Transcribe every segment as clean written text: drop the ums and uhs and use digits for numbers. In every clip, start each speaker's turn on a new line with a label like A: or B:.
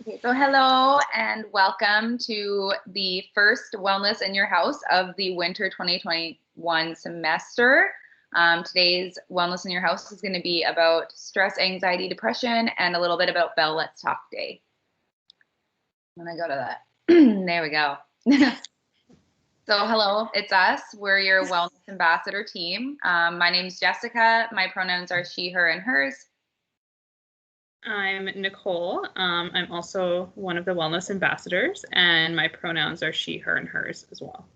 A: Okay, so hello and welcome to the first Wellness in Your House of the winter 2021 semester. Today's Wellness in Your House is going to be about stress, anxiety, depression, and a little bit about Bell Let's Talk Day. I'm going to go to that. There we go. So hello, it's us. We're your Wellness Ambassador team. My name's Jessica. My pronouns are she, her, and hers.
B: I'm Nicole. I'm also one of the wellness ambassadors, and my pronouns are she, her, and hers as well.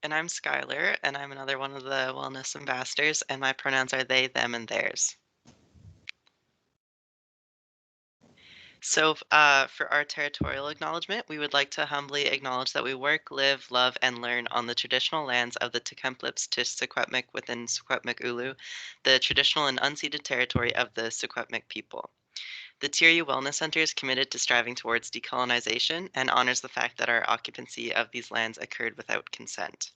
C: And I'm Skylar, and I'm another one of the wellness ambassadors, and my pronouns are they, them, and theirs. So for our territorial acknowledgement, we would like to humbly acknowledge that we work, live, love, and learn on the traditional lands of the Tecumseh to Secwepemc within Secwepemc Ulu, the traditional and unceded territory of the Secwepemc people. The TRU Wellness Center is committed to striving towards decolonization and honors the fact that our occupancy of these lands occurred without consent.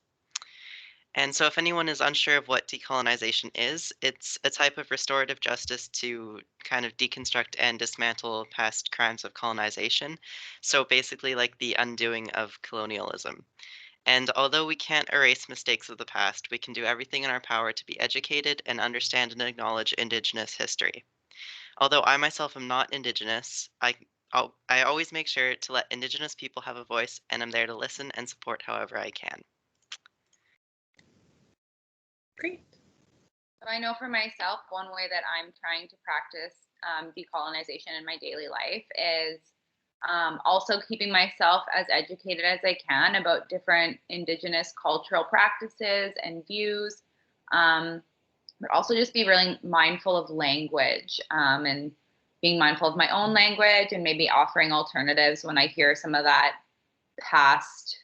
C: And so if anyone is unsure of what decolonization is, it's a type of restorative justice to kind of deconstruct and dismantle past crimes of colonization. So basically like the undoing of colonialism. And although we can't erase mistakes of the past, we can do everything in our power to be educated and understand and acknowledge Indigenous history. Although I myself am not Indigenous, I always make sure to let Indigenous people have a voice, and I'm there to listen and support however I can.
B: Great.
A: So I know for myself, one way that I'm trying to practice decolonization in my daily life is also keeping myself as educated as I can about different Indigenous cultural practices and views, but also just be really mindful of language and being mindful of my own language and maybe offering alternatives when I hear some of that past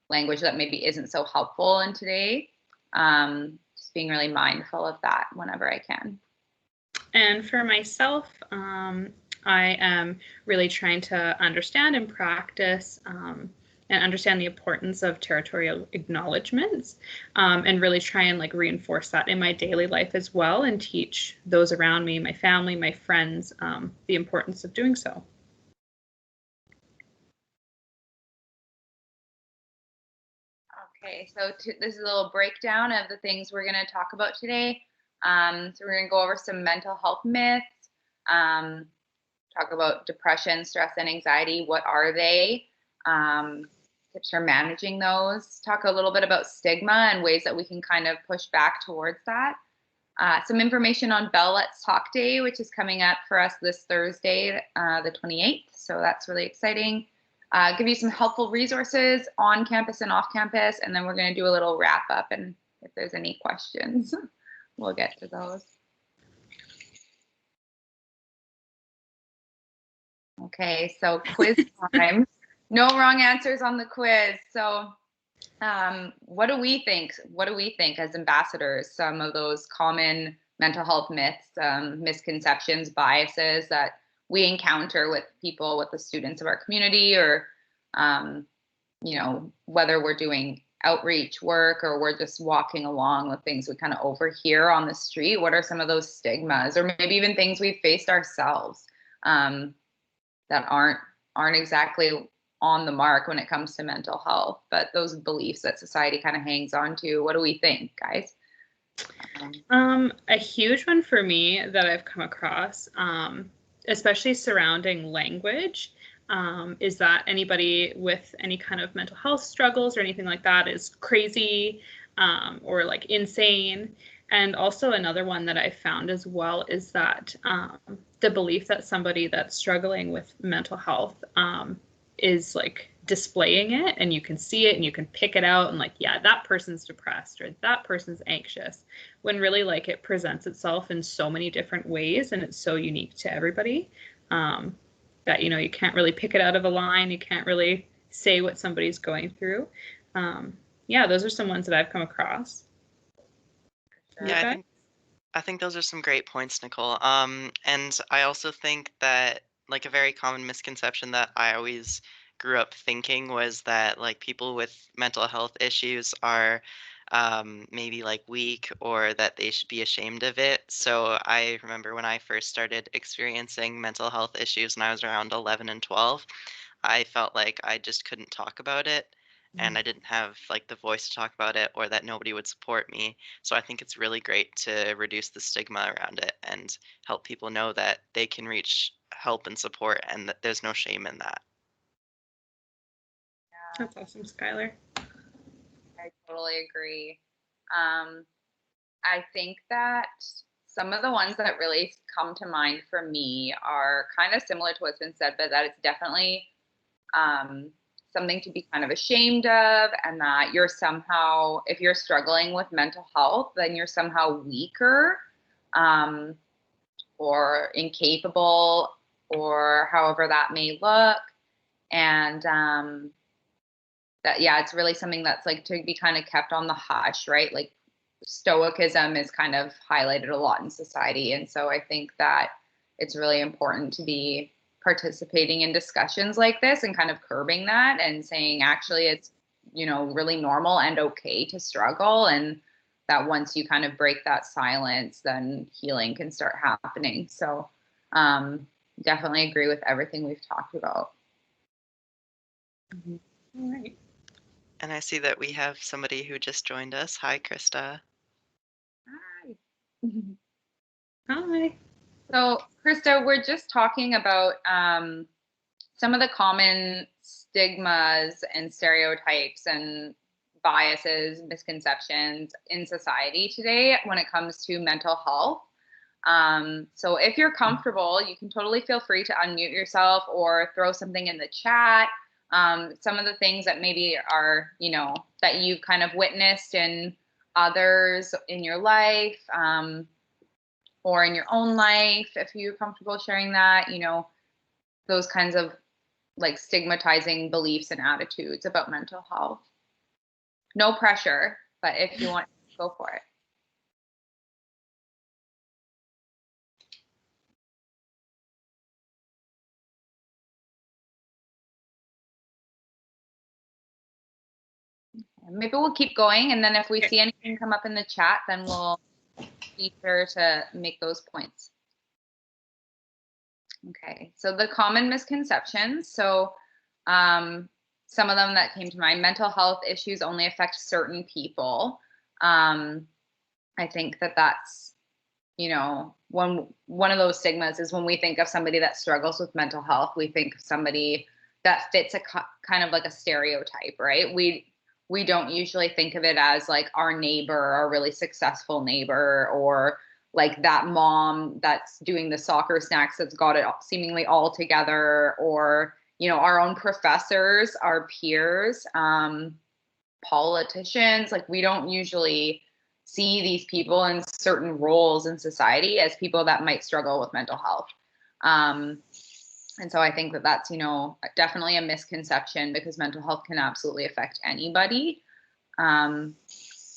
A: language that maybe isn't so helpful in today. Just being really mindful of that whenever I can.
B: And for myself, I am really trying to understand and practice and understand the importance of territorial acknowledgements and really try and like reinforce that in my daily life as well and teach those around me, my family, my friends, the importance of doing so.
A: Okay, so this is a little breakdown of the things we're going to talk about today. So we're going to go over some mental health myths, talk about depression, stress, and anxiety. What are they? Tips for managing those. Talk a little bit about stigma and ways that we can kind of push back towards that. Some information on Bell Let's Talk Day, which is coming up for us this Thursday, the 28th. So that's really exciting. Give you some helpful resources on campus and off campus, and then we're going to do a little wrap up. And if there's any questions, we'll get to those. Okay, so quiz time. No wrong answers on the quiz. So what do we think? What do we think as ambassadors? Some of those common mental health myths, misconceptions, biases that we encounter with people, with the students of our community, or, whether we're doing outreach work or we're just walking along with things we kind of overhear on the street. What are some of those stigmas, or maybe even things we've faced ourselves that aren't exactly on the mark when it comes to mental health, but those beliefs that society kind of hangs on to? What do we think, guys?
B: A huge one for me that I've come across, especially surrounding language, is that anybody with any kind of mental health struggles or anything like that is crazy or like insane. And also another one that I found as well is that the belief that somebody that's struggling with mental health is like displaying it, and you can see it and you can pick it out and like, yeah, that person's depressed or that person's anxious, when really like it presents itself in so many different ways and it's so unique to everybody that, you can't really pick it out of a line. You can't really say what somebody's going through. Those are some ones that I've come across.
C: Yeah, I think those are some great points, Nicole. And I also think that like a very common misconception that I always grew up thinking was that like people with mental health issues are maybe like weak or that they should be ashamed of it. So I remember when I first started experiencing mental health issues when I was around 11 and 12, I felt like I just couldn't talk about it and I didn't have like the voice to talk about it or that nobody would support me. So I think it's really great to reduce the stigma around it and help people know that they can reach help and support and that there's no shame in that.
B: That's awesome, Skylar.
A: I totally agree. Um, I think that some of the ones that really come to mind for me are kind of similar to what's been said, but that it's definitely um, something to be kind of ashamed of, and that you're somehow, if you're struggling with mental health, then you're somehow weaker um, or incapable, or however that may look. And that, yeah, it's really something that's like to be kind of kept on the hush, right? Like stoicism is kind of highlighted a lot in society. And so I think that it's really important to be participating in discussions like this and kind of curbing that and saying, actually, it's, really normal and okay to struggle. And that once you kind of break that silence, then healing can start happening. So definitely agree with everything we've talked about.
B: All right.
C: And I see that we have somebody who just joined us. Hi, Krista.
A: Hi.
B: Hi.
A: So, Krista, we're just talking about some of the common stigmas and stereotypes and biases, misconceptions in society today when it comes to mental health. So if you're comfortable, you can totally feel free to unmute yourself or throw something in the chat. Some of the things that maybe are, that you've kind of witnessed in others in your life, or in your own life, if you're comfortable sharing that, those kinds of like stigmatizing beliefs and attitudes about mental health. No pressure, but if you want, go for it. Maybe we'll keep going, and then if we see anything come up in the chat, then we'll be sure to make those points. Okay, so the common misconceptions. So some of them that came to mind: mental health issues only affect certain people. I think that that's, one of those stigmas is when we think of somebody that struggles with mental health, we think of somebody that fits a kind of like a stereotype, right? We don't usually think of it as like our neighbor, our really successful neighbor, or like that mom that's doing the soccer snacks that's got it seemingly all together, or, our own professors, our peers, politicians. Like we don't usually see these people in certain roles in society as people that might struggle with mental health. And so I think that that's, definitely a misconception, because mental health can absolutely affect anybody.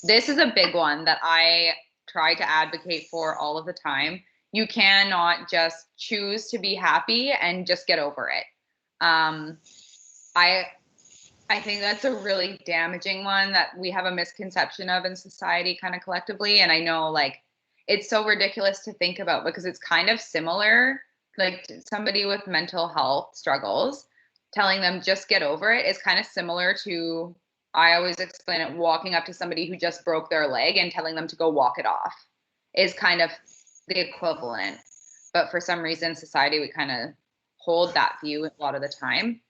A: This is a big one that I try to advocate for all of the time. You cannot just choose to be happy and just get over it. I think that's a really damaging one that we have a misconception of in society kind of collectively. And I know like it's so ridiculous to think about, because it's kind of similar, like somebody with mental health struggles, telling them just get over it is kind of similar to, I always explain it, walking up to somebody who just broke their leg and telling them to go walk it off is kind of the equivalent. But for some reason, society, we kind of hold that view a lot of the time.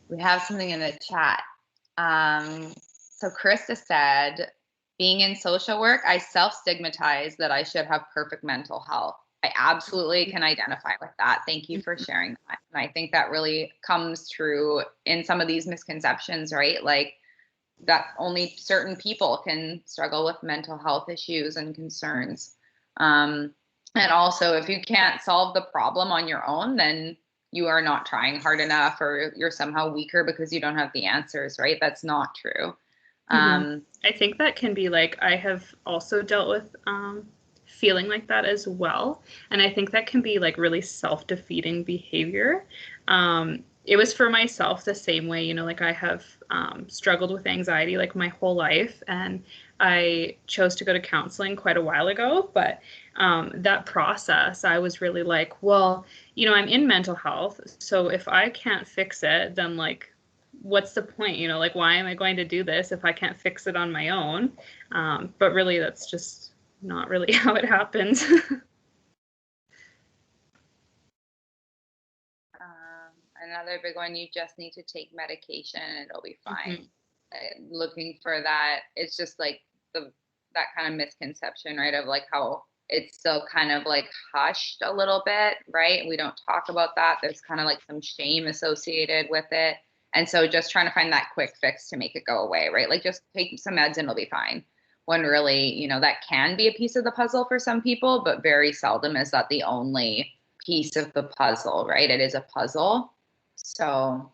A: We have something in the chat. So Krista said, being in social work, I self-stigmatize that I should have perfect mental health. I absolutely can identify with that. Thank you for sharing that. And I think that really comes true in some of these misconceptions, right? Like that only certain people can struggle with mental health issues and concerns. And also, if you can't solve the problem on your own, then you are not trying hard enough, or you're somehow weaker because you don't have the answers, right? That's not true.
B: I think that can be like, I have also dealt with feeling like that as well. And I think that can be like really self-defeating behavior. it was for myself the same way, you know, like I have struggled with anxiety like my whole life, and I chose to go to counseling quite a while ago. But that process, I was really like, well, you know, I'm in mental health, so if I can't fix it, then like, what's the point? You know, like, why am I going to do this if I can't fix it on my own? But really, that's just not really how it happens.
A: Another big one, you just need to take medication and it'll be fine.
B: Mm-hmm.
A: Looking for that, it's just like that kind of misconception, right? Of like how it's still kind of like hushed a little bit, right? We don't talk about that. There's kind of like some shame associated with it. And so just trying to find that quick fix to make it go away, right? Like just take some meds and it'll be fine. When really, you know, that can be a piece of the puzzle for some people, but very seldom is that the only piece of the puzzle, right? It is a puzzle. So,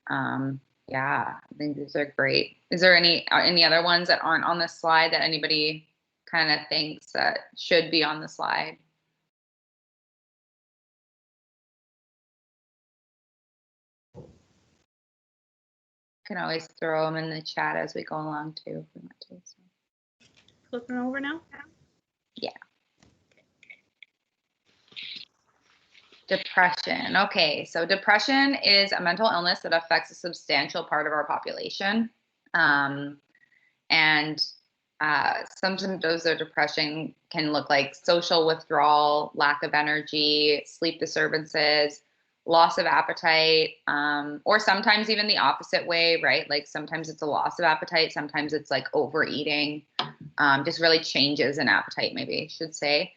A: yeah, I think these are great. Is there any other ones that aren't on the slide that anybody kind of thinks that should be on the slide? Can always throw them in the chat as we go along too, if we want to. So.
B: Flipping over now.
A: Yeah. Depression. Okay, so depression is a mental illness that affects a substantial part of our population. And some symptoms of depression can look like social withdrawal, lack of energy, sleep disturbances, loss of appetite, or sometimes even the opposite way, right? Like sometimes it's a loss of appetite, sometimes it's like overeating, just really changes in appetite, maybe I should say.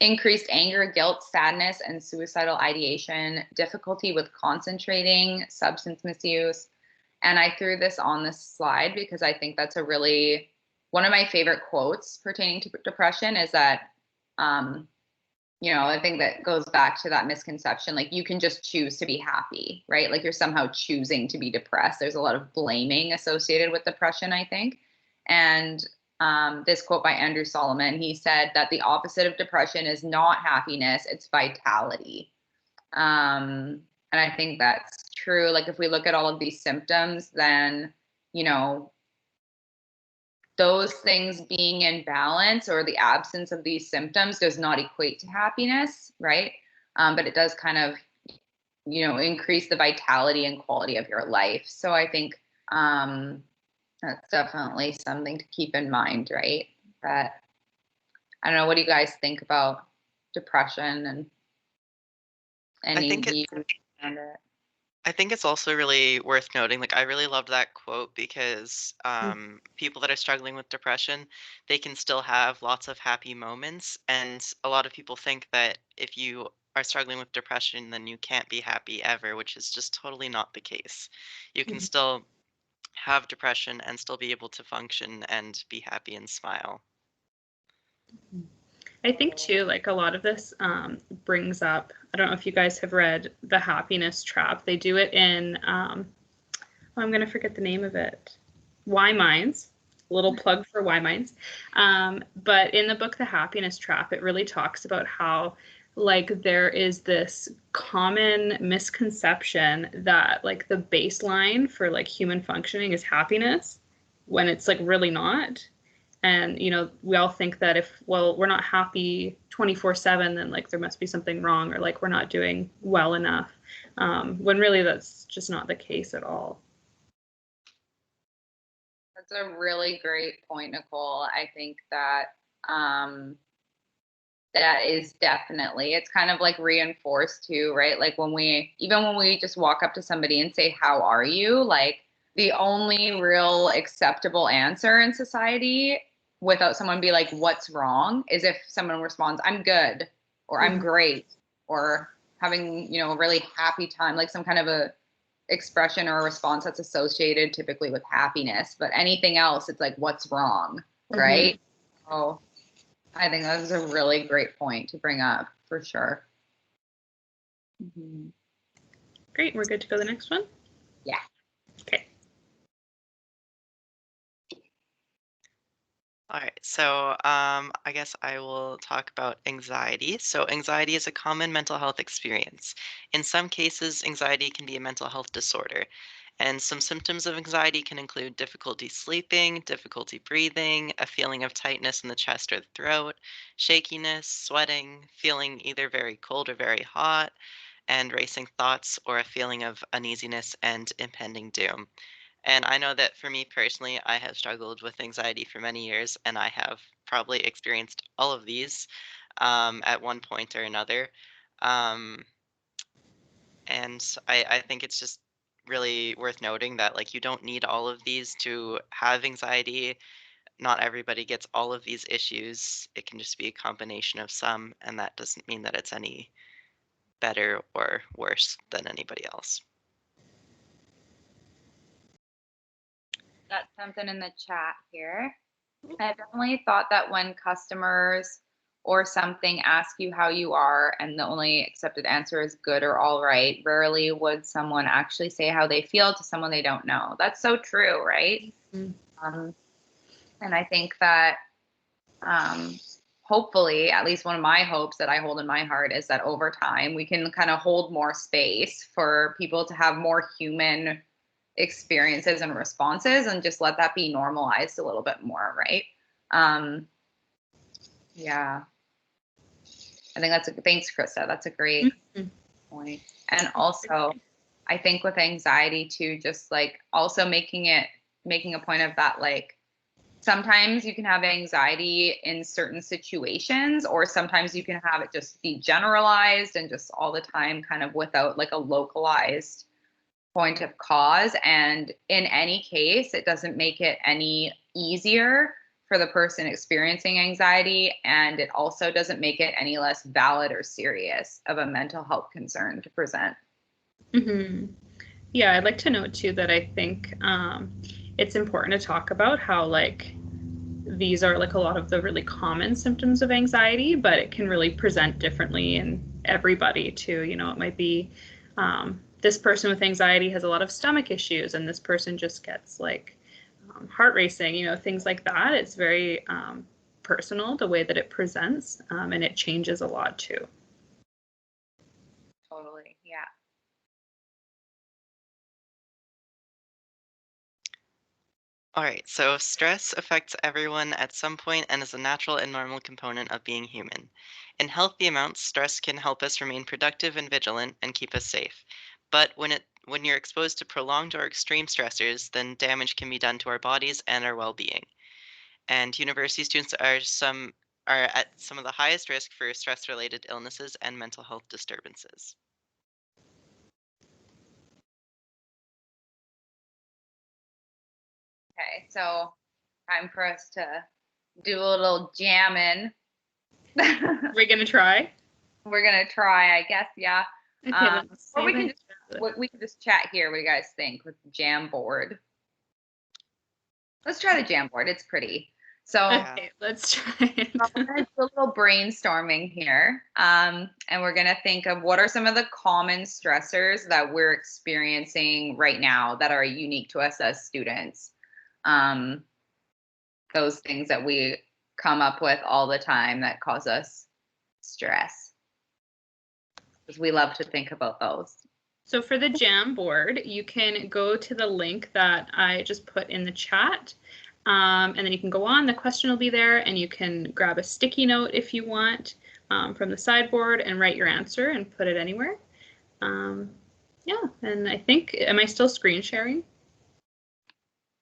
A: Increased anger, guilt, sadness, and suicidal ideation, difficulty with concentrating, substance misuse. And I threw this on this slide because I think that's one of my favorite quotes pertaining to depression is that, you know, I think that goes back to that misconception. Like you can just choose to be happy, right? Like you're somehow choosing to be depressed. There's a lot of blaming associated with depression, I think. And this quote by Andrew Solomon, he said that the opposite of depression is not happiness, it's vitality. And I think that's true. Like if we look at all of these symptoms, then, you know, those things being in balance or the absence of these symptoms does not equate to happiness, right? But it does kind of, you know, increase the vitality and quality of your life. So I think that's definitely something to keep in mind, right? But I don't know, what do you guys think about depression and any views on it?
C: I think it's also really worth noting, like I really loved that quote because people that are struggling with depression, they can still have lots of happy moments. And a lot of people think that if you are struggling with depression, then you can't be happy ever, which is just totally not the case. You can still have depression and still be able to function and be happy and smile.
B: I think too, like a lot of this brings up, I don't know if you guys have read The Happiness Trap. They do it in, I'm going to forget the name of it, Why Minds. Little plug for Why Minds. But in the book The Happiness Trap, it really talks about how like there is this common misconception that like the baseline for like human functioning is happiness when it's like really not. And, you know, we all think that if, well, we're not happy 24/7, then like there must be something wrong or like we're not doing well enough. When really that's just not the case at all.
A: That's a really great point, Nicole. I think that that is definitely, it's kind of like reinforced too, right? Like when we just walk up to somebody and say, how are you? Like the only real acceptable answer in society without someone be like, what's wrong, is if someone responds, I'm good, or I'm great, or having, you know, a really happy time, like some kind of a expression or a response that's associated typically with happiness. But anything else, it's like, what's wrong, right? Oh, I think that's a really great point to bring up for sure.
B: Great, we're good to go to the next one?
A: Yeah.
B: Okay.
C: All right, so I guess I will talk about anxiety. So, anxiety is a common mental health experience. In some cases, anxiety can be a mental health disorder. And some symptoms of anxiety can include difficulty sleeping, difficulty breathing, a feeling of tightness in the chest or the throat, shakiness, sweating, feeling either very cold or very hot, and racing thoughts, or a feeling of uneasiness and impending doom. And I know that for me personally, I have struggled with anxiety for many years, and I have probably experienced all of these at one point or another. Um, and I think it's just really worth noting that like you don't need all of these to have anxiety. Not everybody gets all of these issues. It can just be a combination of some, and that doesn't mean that it's any better or worse than anybody else.
A: Got something in the chat here. I've definitely thought that when customers or something ask you how you are and the only accepted answer is good or all right, rarely would someone actually say how they feel to someone they don't know. That's so true, right?
B: Mm.
A: And I think that um, hopefully, at least one of my hopes that I hold in my heart is that over time we can kind of hold more space for people to have more human experiences and responses and just let that be normalized a little bit more, right? Um, yeah, I think thanks, Krista. That's a great
B: Mhm.
A: point. And also, I think with anxiety too, just like also making a point of that, like sometimes you can have anxiety in certain situations, or sometimes you can have it just be generalized and just all the time, kind of without like a localized point of cause. And in any case, it doesn't make it any easier for the person experiencing anxiety. And it also doesn't make it any less valid or serious of a mental health concern to present.
B: Mm-hmm. Yeah, I'd like to note too that I think it's important to talk about how like these are like a lot of the really common symptoms of anxiety, but it can really present differently in everybody too. You know, it might be this person with anxiety has a lot of stomach issues, and this person just gets like heart racing, you know, things like that. It's very personal the way that it presents, and it changes a lot too.
A: Totally. Yeah.
C: All right, so stress affects everyone at some point and is a natural and normal component of being human. In healthy amounts, stress can help us remain productive and vigilant and keep us safe. But when you're exposed to prolonged or extreme stressors, then damage can be done to our bodies and our well-being. And university students are at some of the highest risk for stress-related illnesses and mental health disturbances.
A: Okay. So time for us to do a little jamming.
B: We're gonna try.
A: We're gonna try, I guess. Yeah.
B: Okay, let's
A: Or
B: see
A: we can just chat here. What do you guys think with the Jamboard? Let's try the Jamboard. It's pretty. So
C: Yeah.
B: Okay, let's try it.
A: we're gonna do a little brainstorming here, and we're gonna think of what are some of the common stressors that we're experiencing right now that are unique to us as students. Um, those things that we come up with all the time that cause us stress, because we love to think about those.
B: So for the Jamboard, you can go to the link that I just put in the chat. And then you can go on, the question will be there, and you can grab a sticky note if you want from the sideboard and write your answer and put it anywhere. Yeah, and I think, am I still screen sharing?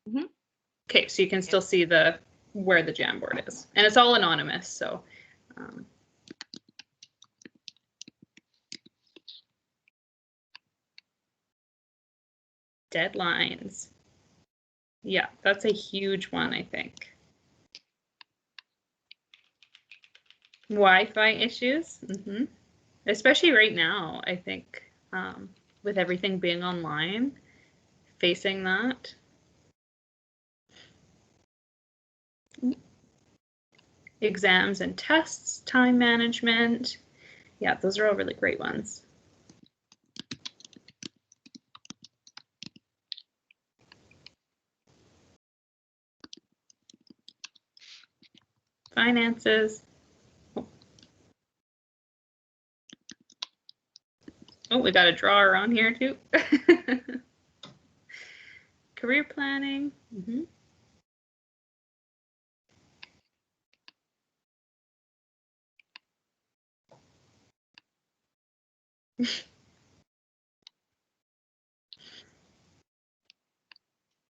A: Mm-hmm.
B: Okay, so you can still see where the Jamboard is. And it's all anonymous, so. Deadlines. Yeah, that's a huge one, I think. Wi-Fi issues, especially right now, I think, with everything being online, facing that. Exams and tests, time management. Yeah, those are all really great ones. finances. Oh, we got a drawer on here too. Career planning. Mm-hmm.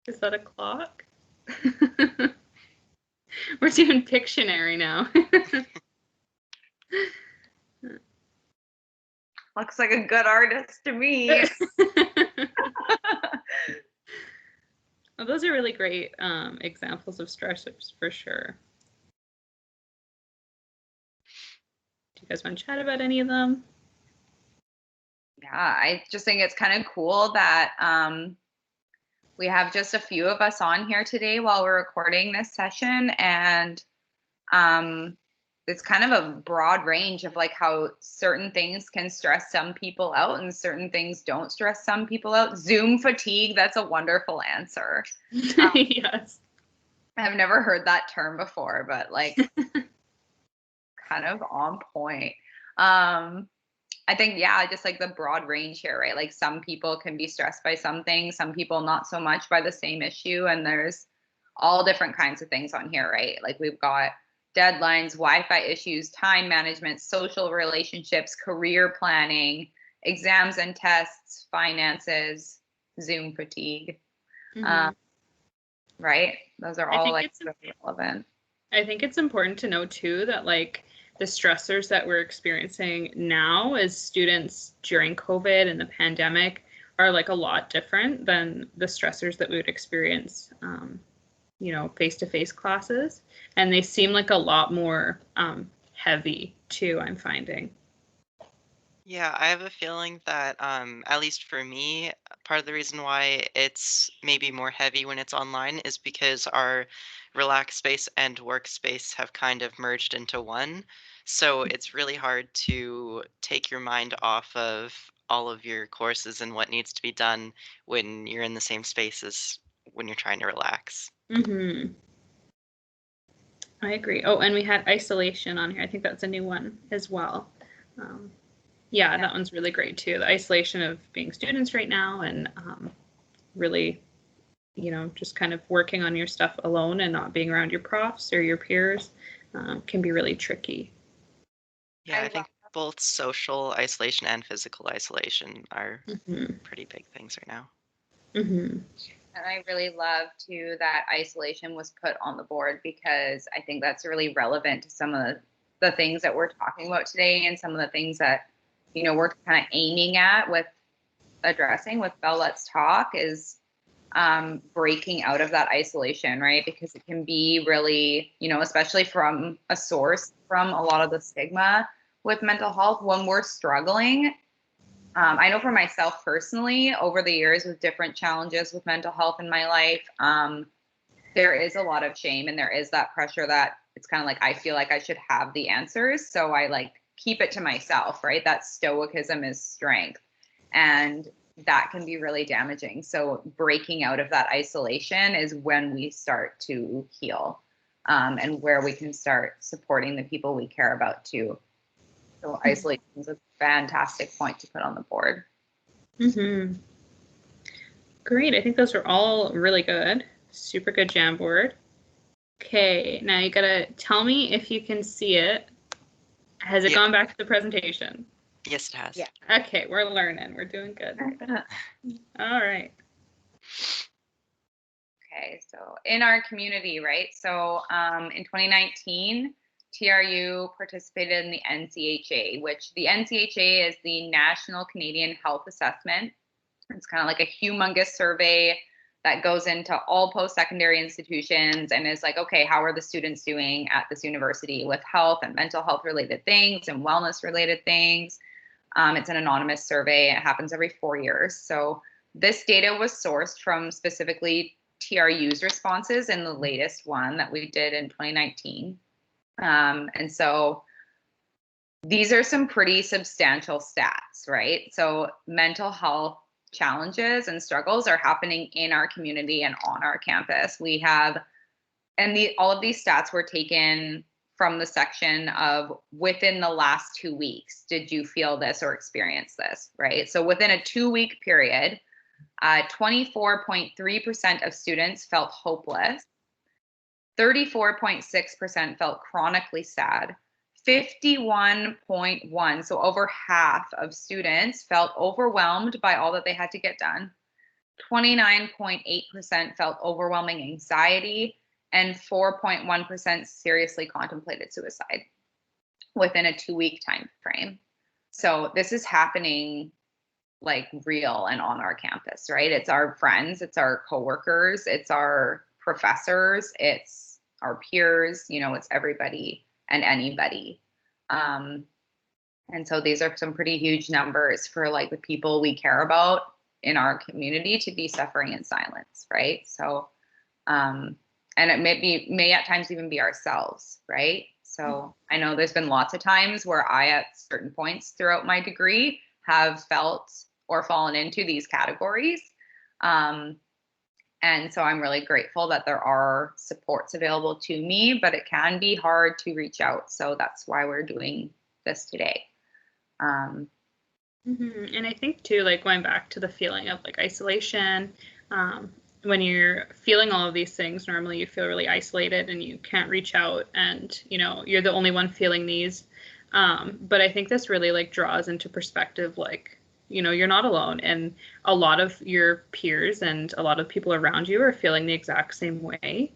B: Is that a clock? We're doing Pictionary now.
A: Looks like a good artist to me.
B: Well, those are really great examples of stressors for sure. Do you guys want to chat about any of them?
A: Yeah, I just think it's kind of cool that we have just a few of us on here today while we're recording this session, and it's kind of a broad range of like how certain things can stress some people out and certain things don't stress some people out. Zoom fatigue, that's a wonderful answer.
B: Yes.
A: I've never heard that term before, but like kind of on point. I think, yeah, just like the broad range here, right? Like some people can be stressed by some things, some people not so much by the same issue. And there's all different kinds of things on here, right? Like we've got deadlines, Wi-Fi issues, time management, social relationships, career planning, exams and tests, finances, Zoom fatigue.
B: Mm-hmm.
A: Right? Those are all like relevant.
B: I think it's important to know too that like the stressors that we're experiencing now as students during COVID and the pandemic are like a lot different than the stressors that we would experience, face-to-face classes. And they seem like a lot more heavy too, I'm finding.
C: Yeah, I have a feeling that, at least for me, part of the reason why it's maybe more heavy when it's online is because our relaxed space and workspace have kind of merged into one. So it's really hard to take your mind off of all of your courses and what needs to be done when you're in the same space as when you're trying to relax.
B: Mm-hmm. I agree. Oh, and we had isolation on here. I think that's a new one as well. Yeah, that one's really great too. The isolation of being students right now and really, just kind of working on your stuff alone and not being around your profs or your peers can be really tricky.
C: Yeah, I think both social isolation and physical isolation are pretty big things right now.
B: Mm-hmm.
A: And I really love too that isolation was put on the board because I think that's really relevant to some of the things that we're talking about today and some of the things that, we're kind of aiming at with addressing with Bell Let's Talk is breaking out of that isolation, right? Because it can be really, especially from a source from a lot of the stigma with mental health when we're struggling. I know for myself personally, over the years with different challenges with mental health in my life, there is a lot of shame and there is that pressure that it's kind of like, I feel like I should have the answers. So I like keep it to myself, right? That stoicism is strength. And that can be really damaging. So breaking out of that isolation is when we start to heal and where we can start supporting the people we care about too. So isolation is a fantastic point to put on the board.
B: Mm-hmm. Great. I think those are all really good. Super good Jamboard. Okay, now you gotta tell me if you can see it. Has it gone back to the presentation?
C: Yes, it has.
A: Yeah.
B: Okay, we're learning. We're doing good. All right.
A: Okay, so in our community, right? So in 2019, TRU participated in the NCHA, which the NCHA is the National Canadian Health Assessment. It's kind of like a humongous survey that goes into all post-secondary institutions and is like, okay, how are the students doing at this university with health and mental health related things and wellness related things? It's an anonymous survey. It happens every 4 years. So this data was sourced from specifically TRU's responses in the latest one that we did in 2019. And so these are some pretty substantial stats, right? So mental health challenges and struggles are happening in our community and on our campus. We have, and all of these stats were taken from the section of within the last 2 weeks, did you feel this or experience this, right? So within a 2 week period, 24.3% of students felt hopeless, 34.6% felt chronically sad, 51.1, so over half of students felt overwhelmed by all that they had to get done. 29.8% felt overwhelming anxiety, and 4.1% seriously contemplated suicide within a 2 week time frame. So this is happening like real and on our campus, right? It's our friends, it's our coworkers, it's our professors, it's our peers, it's everybody and anybody. And so these are some pretty huge numbers for like the people we care about in our community to be suffering in silence, right? So, and it may at times even be ourselves, right? So I know there's been lots of times where I, at certain points throughout my degree, have felt or fallen into these categories. And so I'm really grateful that there are supports available to me, but it can be hard to reach out. So that's why we're doing this today.
B: And I think too, like going back to the feeling of like isolation, when you're feeling all of these things, normally you feel really isolated and you can't reach out, and you're the only one feeling these. But I think this really like draws into perspective, like, you're not alone, and a lot of your peers and a lot of people around you are feeling the exact same way.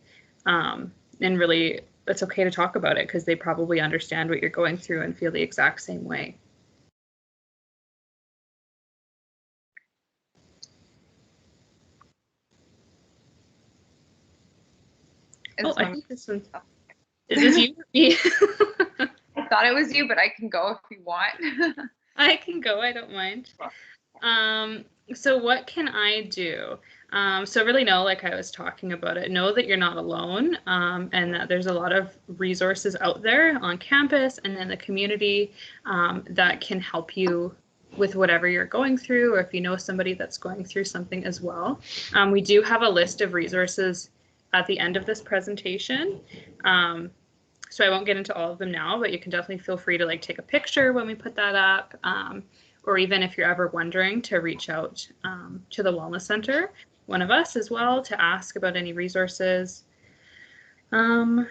B: And really, it's okay to talk about it because they probably understand what you're going through and feel the exact same way. I think this one. Is this you or me?
A: I thought it was you, but I can go if you want.
B: I can go. I don't mind. So what can I do? So really know, like I was talking about it, know that you're not alone, and that there's a lot of resources out there on campus and in the community that can help you with whatever you're going through, or if you know somebody that's going through something as well. We do have a list of resources at the end of this presentation. So I won't get into all of them now, but you can definitely feel free to like take a picture when we put that up, or even if you're ever wondering, to reach out to the Wellness Center, one of us as well, to ask about any resources. Yeah,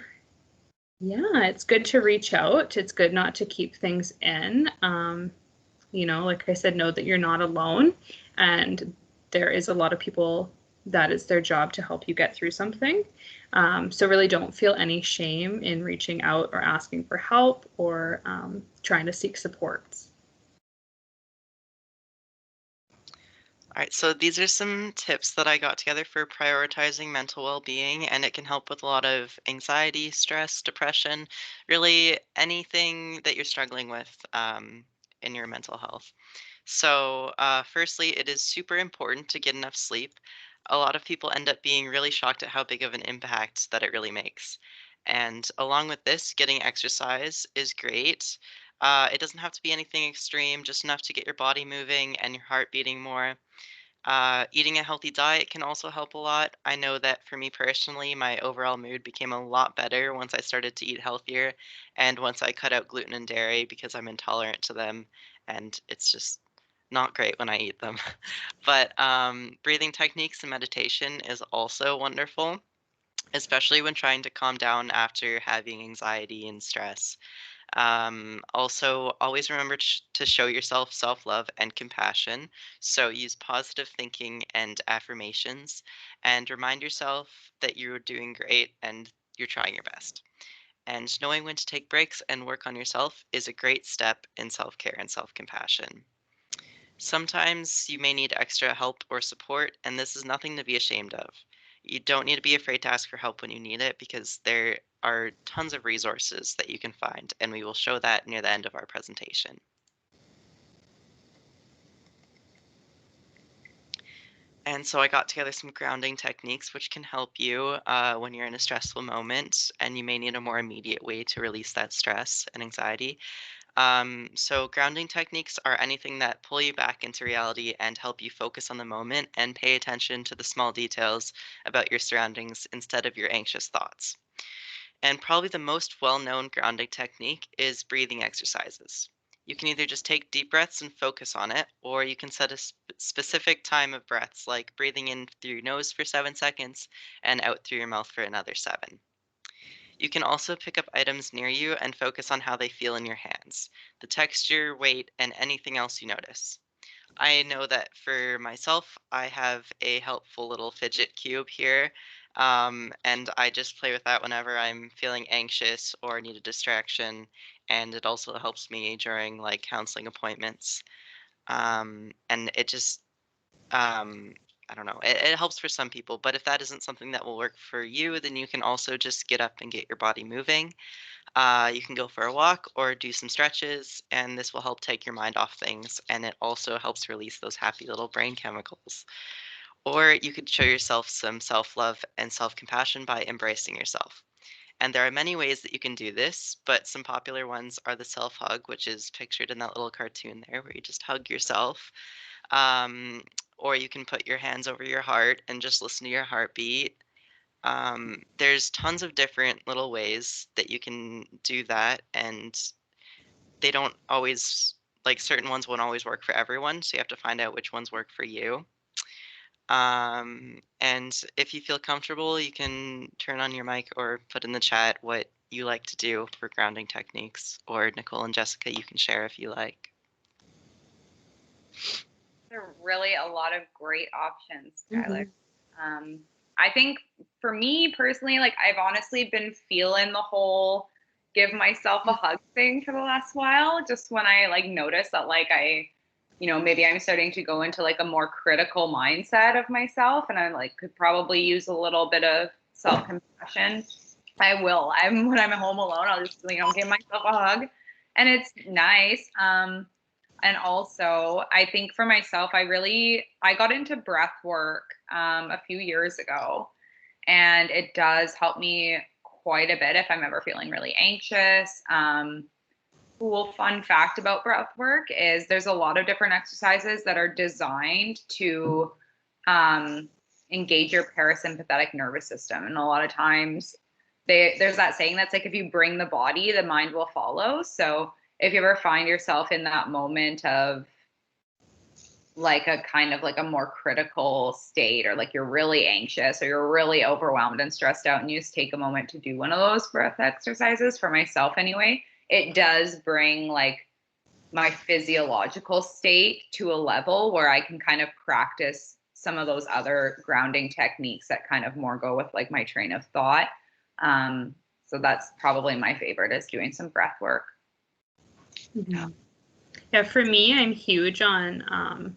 B: it's good to reach out. It's good not to keep things in. Like I said, know that you're not alone, and there is a lot of people that is their job to help you get through something. So really don't feel any shame in reaching out or asking for help or trying to seek supports.
C: All right, so these are some tips that I got together for prioritizing mental well-being, and it can help with a lot of anxiety, stress, depression, really anything that you're struggling with in your mental health. So, firstly, it is super important to get enough sleep. A lot of people end up being really shocked at how big of an impact that it really makes. And along with this, getting exercise is great. It doesn't have to be anything extreme, just enough to get your body moving and your heart beating more. Eating a healthy diet can also help a lot. I know that for me personally, my overall mood became a lot better once I started to eat healthier and once I cut out gluten and dairy because I'm intolerant to them, and it's just not great when I eat them. But breathing techniques and meditation is also wonderful, especially when trying to calm down after having anxiety and stress. Also, always remember to show yourself self love and compassion. So, use positive thinking and affirmations, and remind yourself that you're doing great and you're trying your best. And knowing when to take breaks and work on yourself is a great step in self care and self compassion. Sometimes you may need extra help or support, and this is nothing to be ashamed of. You don't need to be afraid to ask for help when you need it because there are tons of resources that you can find, and we will show that near the end of our presentation. And so I got together some grounding techniques which can help you when you're in a stressful moment and you may need a more immediate way to release that stress and anxiety. So grounding techniques are anything that pull you back into reality and help you focus on the moment and pay attention to the small details about your surroundings instead of your anxious thoughts. And probably the most well-known grounding technique is breathing exercises. You can either just take deep breaths and focus on it, or you can set a specific time of breaths, like breathing in through your nose for 7 seconds and out through your mouth for another seven. You can also pick up items near you and focus on how they feel in your hands, the texture, weight, and anything else you notice. I know that for myself, I have a helpful little fidget cube here, and I just play with that whenever I'm feeling anxious or need a distraction, and it also helps me during like counseling appointments. And it just, um, I don't know, it helps for some people, but if that isn't something that will work for you, then you can also just get up and get your body moving. You can go for a walk or do some stretches, and this will help take your mind off things. And it also helps release those happy little brain chemicals. Or you could show yourself some self love and self compassion by embracing yourself. And there are many ways that you can do this, but some popular ones are the self hug, which is pictured in that little cartoon there, where you just hug yourself. Um, or you can put your hands over your heart and just listen to your heartbeat. There's tons of different little ways that you can do that, and they don't always like certain ones won't always work for everyone, so you have to find out which ones work for you. And if you feel comfortable, you can turn on your mic or put in the chat what you like to do for grounding techniques, or Nicole and Jessica, you can share if you like.
A: There are really a lot of great options, Skylar.
B: Mm-hmm.
A: I think for me personally, like I've honestly been feeling the whole give myself a hug thing for the last while. Just when I like notice that like maybe I'm starting to go into like a more critical mindset of myself and I like could probably use a little bit of self-compassion. I will. When I'm at home alone, I'll just, give myself a hug. And it's nice. And also, I think for myself, I got into breath work a few years ago, and it does help me quite a bit if I'm ever feeling really anxious. Cool fun fact about breath work is there's a lot of different exercises that are designed to engage your parasympathetic nervous system, and a lot of times there's that saying that's like if you bring the body, the mind will follow. So if you ever find yourself in that moment of like a kind of like a more critical state, or like you're really anxious or you're really overwhelmed and stressed out, and you just take a moment to do one of those breath exercises, for myself anyway, it does bring like my physiological state to a level where I can kind of practice some of those other grounding techniques that kind of more go with like my train of thought. So that's probably my favorite, is doing some breath work.
B: Mm-hmm. Yeah, for me, I'm huge on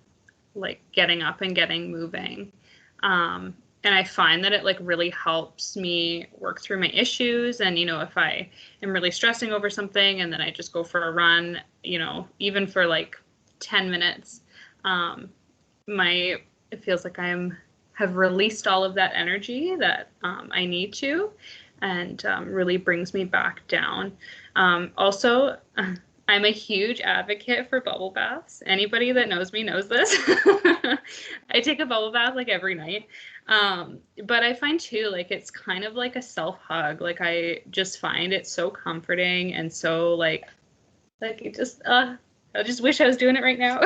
B: like getting up and getting moving. And I find that it like really helps me work through my issues. And, if I am really stressing over something and then I just go for a run, even for like 10 minutes, it feels like have released all of that energy that I need to, and really brings me back down. Also, I'm a huge advocate for bubble baths. Anybody that knows me knows this. I take a bubble bath like every night. But I find too, like it's kind of like a self-hug. Like I just find it so comforting and so like it just, I just wish I was doing it right now.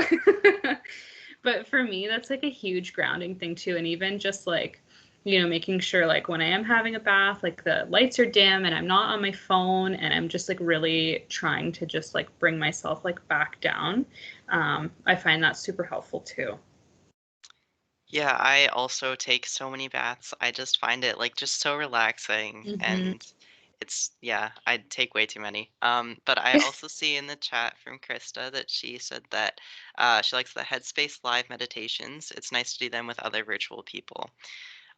B: But for me, that's like a huge grounding thing too. And even just like, making sure like when I am having a bath, like the lights are dim and I'm not on my phone and I'm just like really trying to just like bring myself like back down. I find that super helpful too.
C: Yeah, I also take so many baths. I just find it like just so relaxing,
B: Mm-hmm.
C: and yeah, I take way too many. But I also see in the chat from Krista that she said that she likes the Headspace live meditations. It's nice to do them with other virtual people.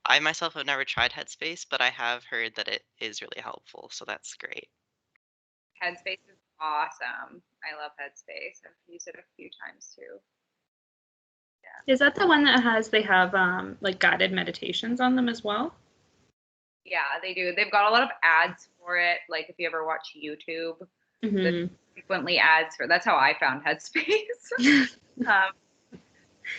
C: I myself have never tried Headspace, but I have heard that it is really helpful, so that's great.
A: Headspace is awesome. I love Headspace. I've used it a few times too.
B: Yeah. Is that the one that they have like guided meditations on them as well?
A: Yeah, they do. They've got a lot of ads for it. Like if you ever watch YouTube, there's frequently ads for. That's how I found Headspace.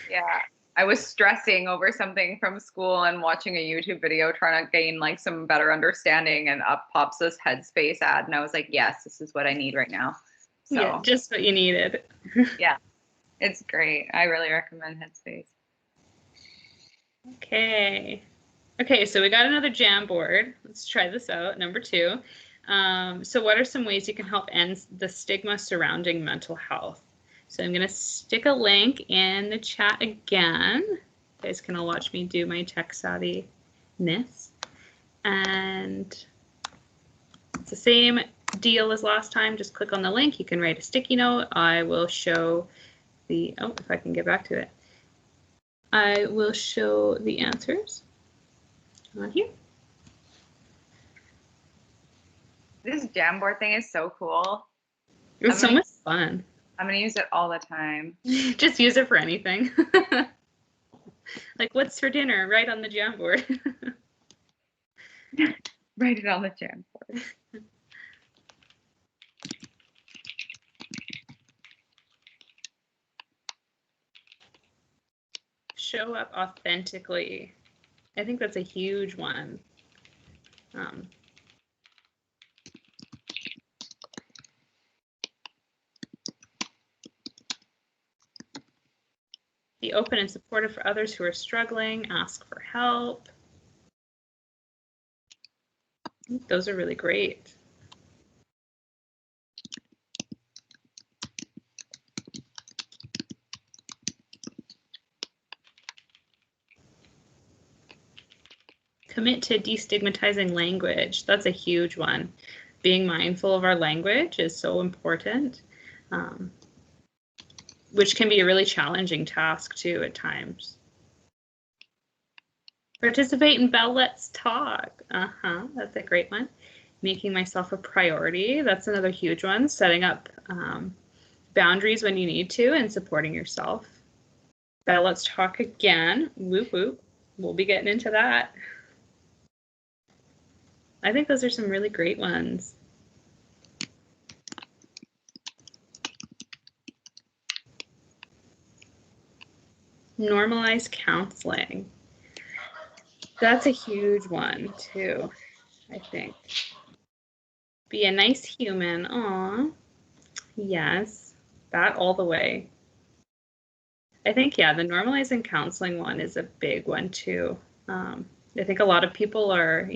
A: Yeah. I was stressing over something from school and watching a YouTube video trying to gain like some better understanding, and up pops this Headspace ad, and I was like, yes, this is what I need right now. So
B: Yeah, just what you needed.
A: yeah, it's great. I really recommend Headspace.
B: Okay. Okay, so we got another Jamboard. Let's try this out. Number 2. So what are some ways you can help end the stigma surrounding mental health? So I'm going to stick a link in the chat again. You guys can all watch me do my tech savviness. And it's the same deal as last time. Just click on the link. You can write a sticky note. I will show the, oh, if I can get back to it. I will show the answers on here.
A: This Jamboard thing is so cool.
B: It was so much fun.
A: I'm going to use it all the time.
B: Just use it for anything. Like, what's for dinner? Right on the Jamboard.
A: Write it on the Jamboard.
B: Show up authentically. I think that's a huge one. Be open and supportive for others who are struggling. Ask for help. Those are really great. Commit to destigmatizing language. That's a huge one. Being mindful of our language is so important, which can be a really challenging task too at times. Participate in Bell Let's Talk. That's a great one. Making myself a priority. That's another huge one. Setting up boundaries when you need to and supporting yourself. Bell Let's Talk again. Whoop whoop. We'll be getting into that. I think those are some really great ones. Normalize counseling. That's a huge one too, I think. Be a nice human. Aw, yes, that all the way. I think, yeah, the normalizing counseling one is a big one too. I think a lot of people are,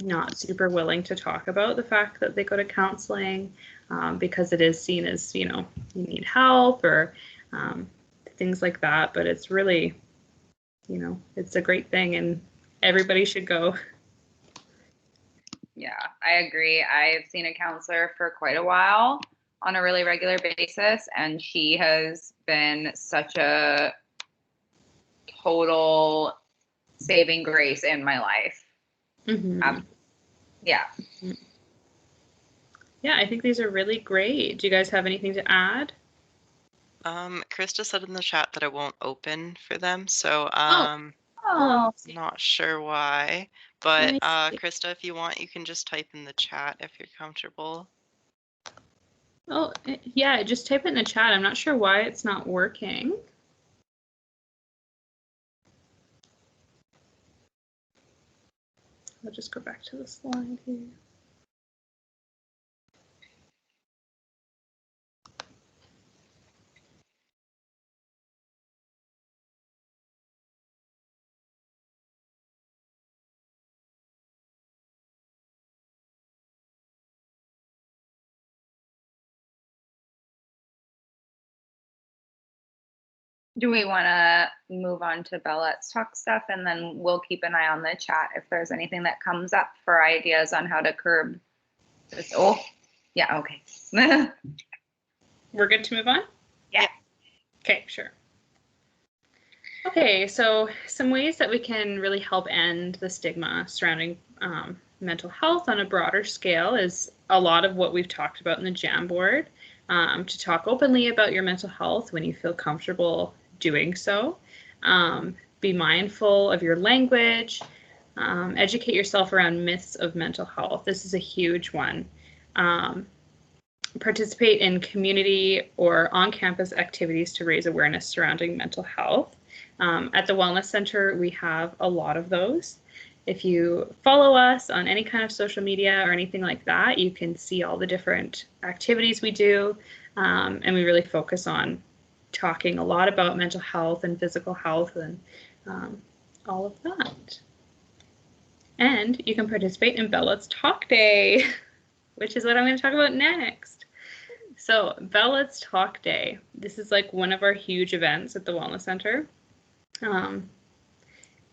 B: not super willing to talk about the fact that they go to counseling because it is seen as, you need help or things like that. But it's really, it's a great thing and everybody should go.
A: Yeah, I agree. I've seen a counselor for quite a while on a really regular basis, and she has been such a total saving grace in my life.
B: Mm-hmm.
A: Yeah.
B: Yeah, I think these are really great. Do you guys have anything to add?
C: Krista said in the chat that it won't open for them, so not sure why. But Krista, if you want, you can just type in the chat if you're comfortable.
B: Oh, yeah, just type it in the chat. I'm not sure why it's not working. I'll just go back to the slide here.
A: Do we want to move on to Bell Let's Talk stuff, and then we'll keep an eye on the chat if there's anything that comes up for ideas on how to curb this? Oh, yeah, okay.
B: We're good to move on?
A: Yeah.
B: Okay, sure. Okay, so some ways that we can really help end the stigma surrounding mental health on a broader scale is a lot of what we've talked about in the Jamboard. To talk openly about your mental health when you feel comfortable doing so. Be mindful of your language. Educate yourself around myths of mental health. This is a huge one. participate in community or on-campus activities to raise awareness surrounding mental health. At the Wellness Center, we have a lot of those. If you follow us on any kind of social media or anything like that, you can see all the different activities we do. And we really focus on talking a lot about mental health and physical health and all of that. And you can participate in Bell Let's Talk Day, which is what I'm going to talk about next. So Bell Let's Talk Day, this is like one of our huge events at the Wellness Center.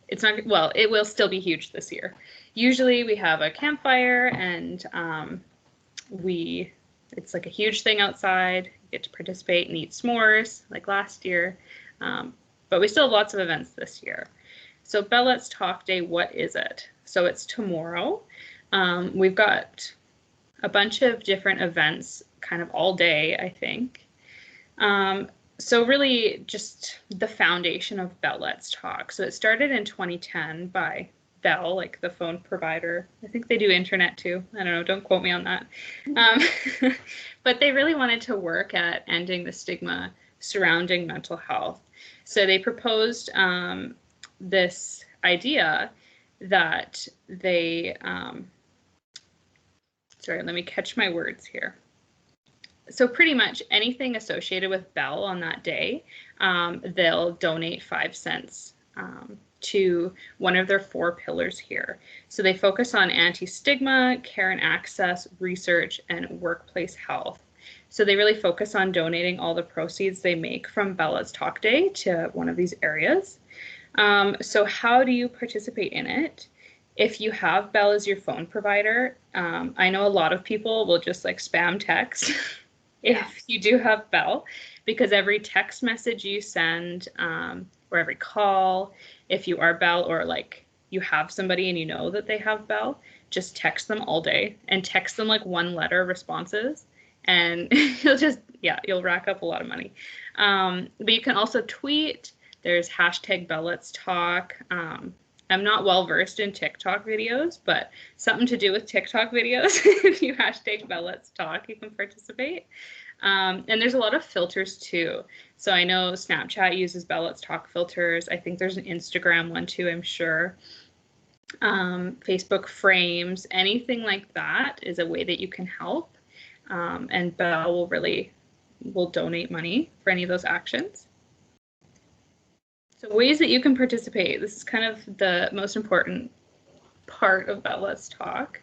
B: It's not, well, it will still be huge this year. Usually we have a campfire and it's like a huge thing outside. You get to participate and eat s'mores like last year. But we still have lots of events this year. So Bell Let's Talk Day, what is it? So it's tomorrow. We've got a bunch of different events kind of all day, I think. So really just the foundation of Bell Let's Talk. So it started in 2010 by Bell, like the phone provider. I think they do internet too. I don't know, don't quote me on that. But they really wanted to work at ending the stigma surrounding mental health. So they proposed this idea that they, sorry, let me catch my words here. So pretty much anything associated with Bell on that day, they'll donate 5 cents to one of their 4 pillars here. So they focus on anti-stigma, care and access, research, and workplace health. So they really focus on donating all the proceeds they make from Bell Let's Talk Day to one of these areas. So how do you participate in it? If you have Bell as your phone provider, I know a lot of people will just like spam text if you do have Bell, because every text message you send or every call, if you are Bell or like you have somebody and you know that they have Bell, just text them all day and text them like 1 letter responses, and you'll rack up a lot of money. But you can also tweet. There's hashtag Bell Let's Talk. I'm not well versed in TikTok videos, but something to do with TikTok videos. If you hashtag Bell Let's Talk, you can participate. And there's a lot of filters too. So I know Snapchat uses Bell Let's Talk filters. I think there's an Instagram one too, I'm sure. Facebook frames, anything like that is a way that you can help. And Bell will donate money for any of those actions. So ways that you can participate. This is kind of the most important part of Bell Let's Talk.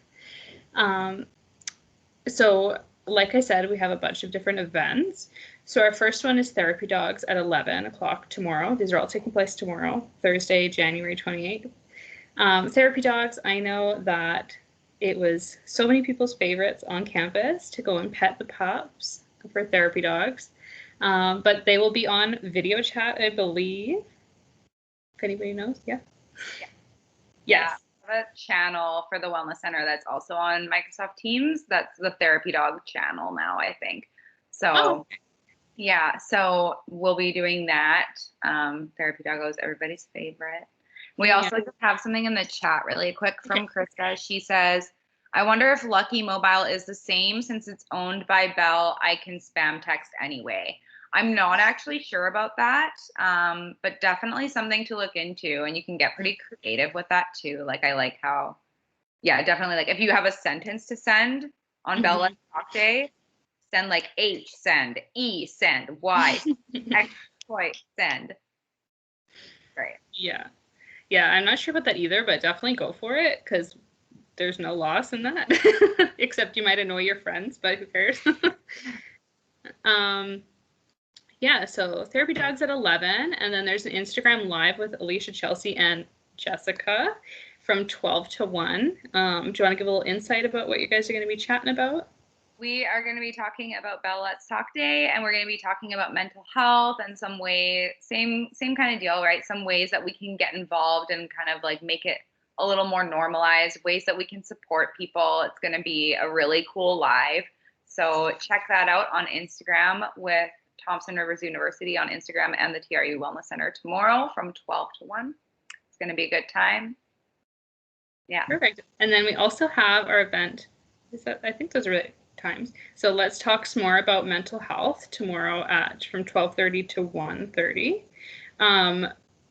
B: So like I said, we have a bunch of different events. So our first one is Therapy Dogs at 11 o'clock tomorrow. These are all taking place tomorrow, Thursday, January 28th. Therapy Dogs, I know that it was so many people's favorites on campus to go and pet the pups for Therapy Dogs. But they will be on video chat, I believe. If anybody knows, yeah. Yes.
A: A channel for the Wellness Center that's also on Microsoft Teams. That's the Therapy Dog channel now, I think. So, yeah, so we'll be doing that. Therapy Dog is everybody's favorite. We also have something in the chat really quick from Krista. She says, I wonder if Lucky Mobile is the same since it's owned by Bell. I can spam text anyway. I'm not actually sure about that, but definitely something to look into, and you can get pretty creative with that too. Like I like how, definitely like if you have a sentence to send on Bell Let's Talk Day, send like H, send, E, send, Y, X, point, send. Great.
B: Yeah, I'm not sure about that either, but definitely go for it because there's no loss in that, except you might annoy your friends, but who cares? Yeah, so Therapy Dogs at 11, and then there's an Instagram Live with Alicia, Chelsea, and Jessica from 12 to 1. Do you want to give a little insight about what you guys are going to be chatting about?
A: We are going to be talking about Bell Let's Talk Day, and we're going to be talking about mental health and some way, same kind of deal, right? Some ways that we can get involved and kind of like make it a little more normalized, ways that we can support people. It's going to be a really cool live. So check that out on Instagram with Thompson Rivers University on Instagram and the TRU Wellness Center tomorrow from 12 to 1. It's going to be a good time. Yeah.
B: Perfect. And then we also have our event. I think those are really, times. So let's talk some more about mental health tomorrow from 12:30 to 1:30.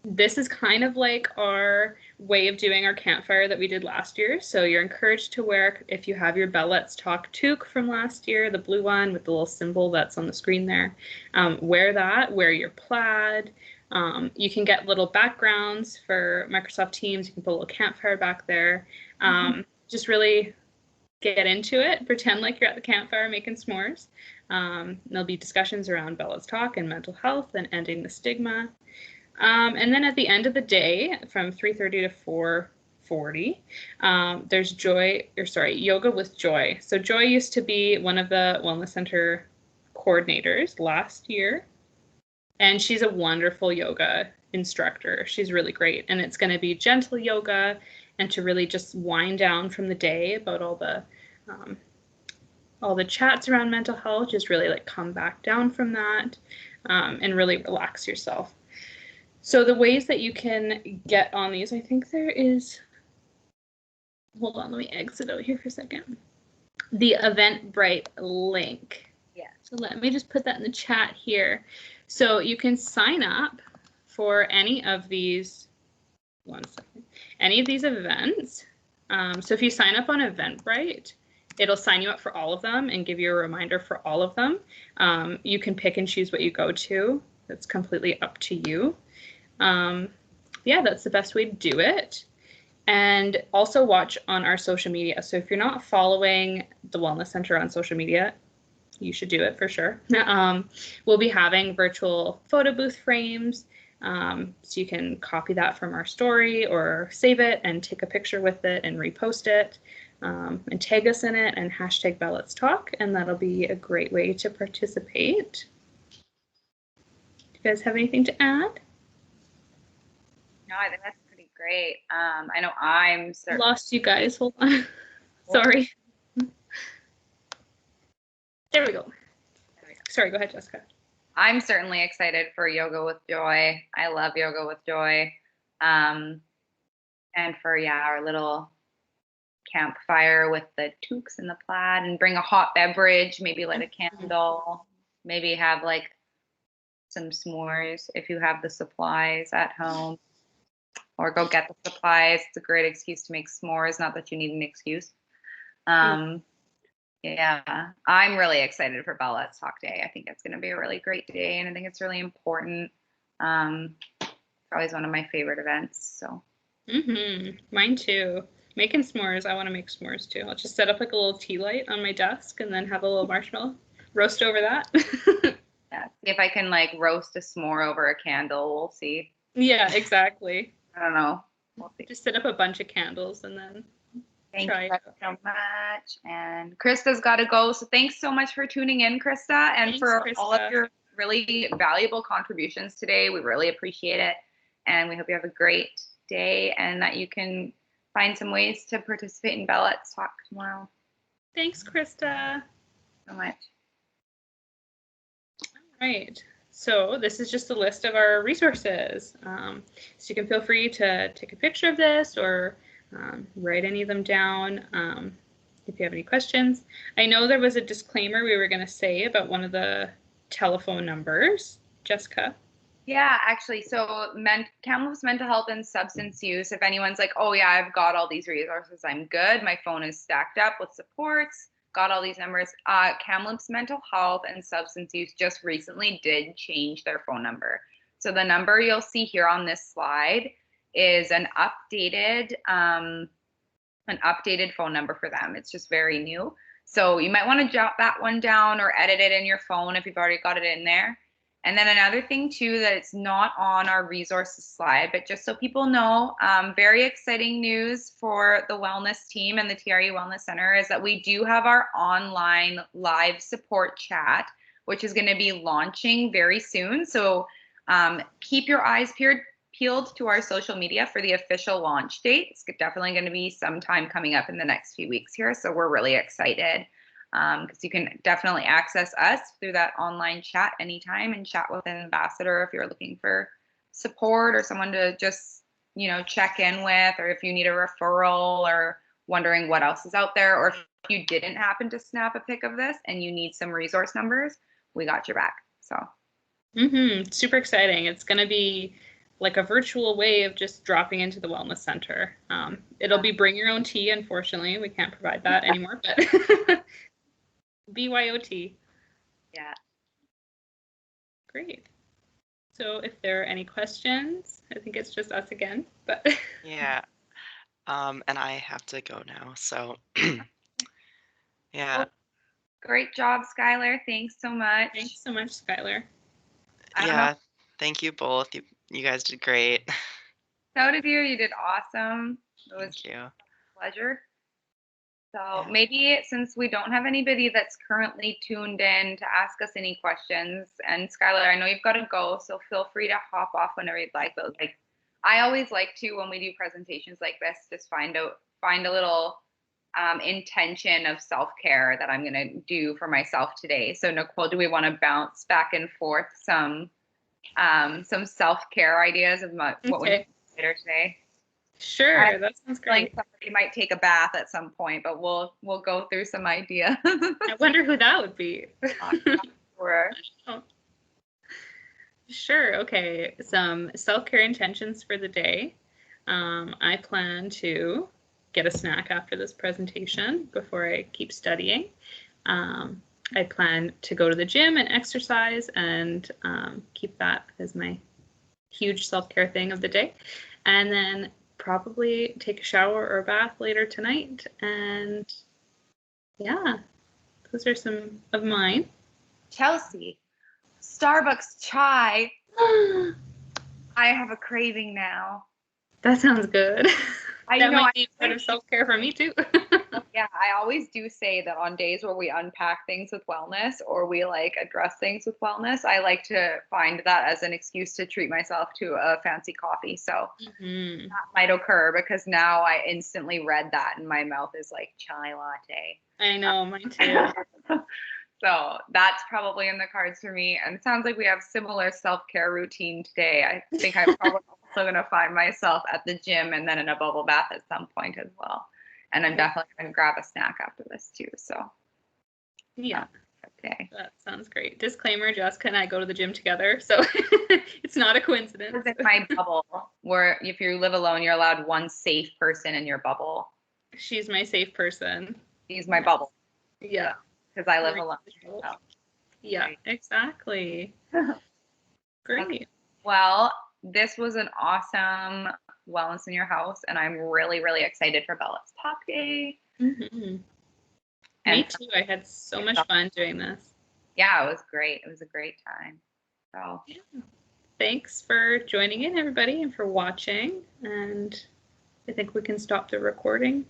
B: This is kind of like our way of doing our campfire that we did last year. So you're encouraged to wear, if you have your Bell Let's Talk toque from last year, the blue one with the little symbol that's on the screen there, wear that, wear your plaid. You can get little backgrounds for Microsoft Teams. You can put a little campfire back there. Just really get into it. Pretend like you're at the campfire making s'mores. There'll be discussions around Bell Let's Talk and mental health and ending the stigma. And then at the end of the day, from 3:30 to 4:40, there's yoga with Joy. So Joy used to be one of the Wellness Center coordinators last year, and she's a wonderful yoga instructor. She's really great, and it's going to be gentle yoga and to really just wind down from the day about all the chats around mental health. Just really like come back down from that and really relax yourself. So the ways that you can get on these, I think there is, hold on, let me exit out here for a second. The Eventbrite link.
A: Yeah.
B: So let me just put that in the chat here. So you can sign up for any of these, any of these events. So if you sign up on Eventbrite, it'll sign you up for all of them and give you a reminder for all of them. You can pick and choose what you go to. That's completely up to you. Yeah, that's the best way to do it. And also watch on our social media. So if you're not following the Wellness Center on social media, you should do it for sure. We'll be having virtual photo booth frames. So you can copy that from our story or save it and take a picture with it and repost it and tag us in it and hashtag Bell Let's Talk. And that'll be a great way to participate. Do you guys have anything to add?
A: No, I think that's pretty great. I know I'm
B: lost you guys. Hold on. Sorry. There we go. Sorry, go ahead, Jessica.
A: I'm certainly excited for Yoga with Joy. I love Yoga with Joy. And for, our little campfire with the toques and the plaid, and bring a hot beverage, maybe light a candle, maybe have like some s'mores if you have the supplies at home. Or go get the supplies. It's a great excuse to make s'mores. Not that you need an excuse. Yeah, I'm really excited for Bell Let's Talk Day. I think it's going to be a really great day, and I think it's really important. It's always one of my favorite events. So.
B: Mine too. Making s'mores. I want to make s'mores too. I'll just set up like a little tea light on my desk and then have a little marshmallow. Roast over that.
A: Yeah, see if I can like roast a s'more over a candle. We'll see.
B: Yeah, exactly.
A: I don't know. We'll see.
B: Just set up a bunch of candles and then
A: Thank you so much. And Krista's got to go. So thanks so much for tuning in, Krista, and Krista. All of your really valuable contributions today. We really appreciate it. And we hope you have a great day and that you can find some ways to participate in Bell Let's Talk tomorrow.
B: Thanks, Krista.
A: So much.
B: All right. So this is just a list of our resources. So you can feel free to take a picture of this or write any of them down if you have any questions. I know there was a disclaimer we were going to say about one of the telephone numbers. Jessica?
A: Yeah, actually. So Kamloops Mental Health and Substance Use, if anyone's like, oh yeah, I've got all these resources, I'm good. My phone is stacked up with supports. Got all these numbers. Kamloops Mental Health and Substance Use just recently did change their phone number. So the number you'll see here on this slide is an updated phone number for them. It's just very new. So you might want to jot that one down or edit it in your phone if you've already got it in there. And then another thing too, that it's not on our resources slide, but just so people know, very exciting news for the wellness team and the TRU Wellness Center is that we do have our online live support chat, which is going to be launching very soon. So keep your eyes peeled to our social media for the official launch date. It's definitely going to be sometime coming up in the next few weeks here. So we're really excited. Because you can definitely access us through that online chat anytime and chat with an ambassador if you're looking for support or someone to just, check in with, or if you need a referral or wondering what else is out there, or if you didn't happen to snap a pic of this and you need some resource numbers, we got your back. So.
B: Super exciting. It's going to be like a virtual way of just dropping into the wellness center. It'll be bring your own tea. Unfortunately, we can't provide that anymore, but BYOT.
A: Yeah.
B: Great. So if there are any questions, I think it's just us again, but
C: Yeah. And I have to go now. So yeah.
A: Well, great job, Skylar. Thanks so much.
B: Thanks so much, Skylar.
C: Yeah. Thank you both. You guys did great.
A: So did you. You did awesome. It was
C: Thank you.
A: a pleasure. So
C: Yeah.
A: maybe since we don't have anybody that's currently tuned in to ask us any questions, and Skylar, I know you've got to go, so feel free to hop off whenever you'd like. But like, I always like to, when we do presentations like this, just find a little intention of self-care that I'm going to do for myself today. So Nicole, do we want to bounce back and forth some self-care ideas of what we do later today?
B: Sure, that sounds great.
A: Like somebody might take a bath at some point, but we'll go through some ideas.
B: I wonder who that would be.
A: Sure.
B: Sure. Okay. Some self-care intentions for the day. I plan to get a snack after this presentation before I keep studying. I plan to go to the gym and exercise and keep that as my huge self-care thing of the day. And then probably take a shower or a bath later tonight. And yeah, those are some of mine.
A: Chelsea, Starbucks chai. I have a craving now.
B: That sounds good. That might be part of self-care for me too.
A: Yeah, I always do say that on days where we unpack things with wellness or we like address things with wellness, I like to find that as an excuse to treat myself to a fancy coffee. So that might occur because now I instantly read that and my mouth is like chai latte.
B: I know, mine too.
A: So that's probably in the cards for me. And it sounds like we have similar self-care routine today. I think I'm probably also going to find myself at the gym and then in a bubble bath at some point as well. And I'm definitely going to grab a snack after this too. So
B: yeah.
A: Okay.
B: That sounds great. Disclaimer, Jessica and I go to the gym together, so it's not a coincidence.
A: This is my bubble where if you live alone, you're allowed one safe person in your bubble.
B: She's my safe person.
A: She's my bubble.
B: Yeah.
A: Because I live alone.
B: So. Yeah, exactly. Great.
A: Okay. Well, this was an awesome Wellness in Your House, and I'm really, really excited for Bella's Talk Day.
B: Mm-hmm. Me too. I had so much fun doing this.
A: Yeah, it was great. It was a great time. So
B: yeah. Thanks for joining in, everybody, and for watching. And I think we can stop the recording.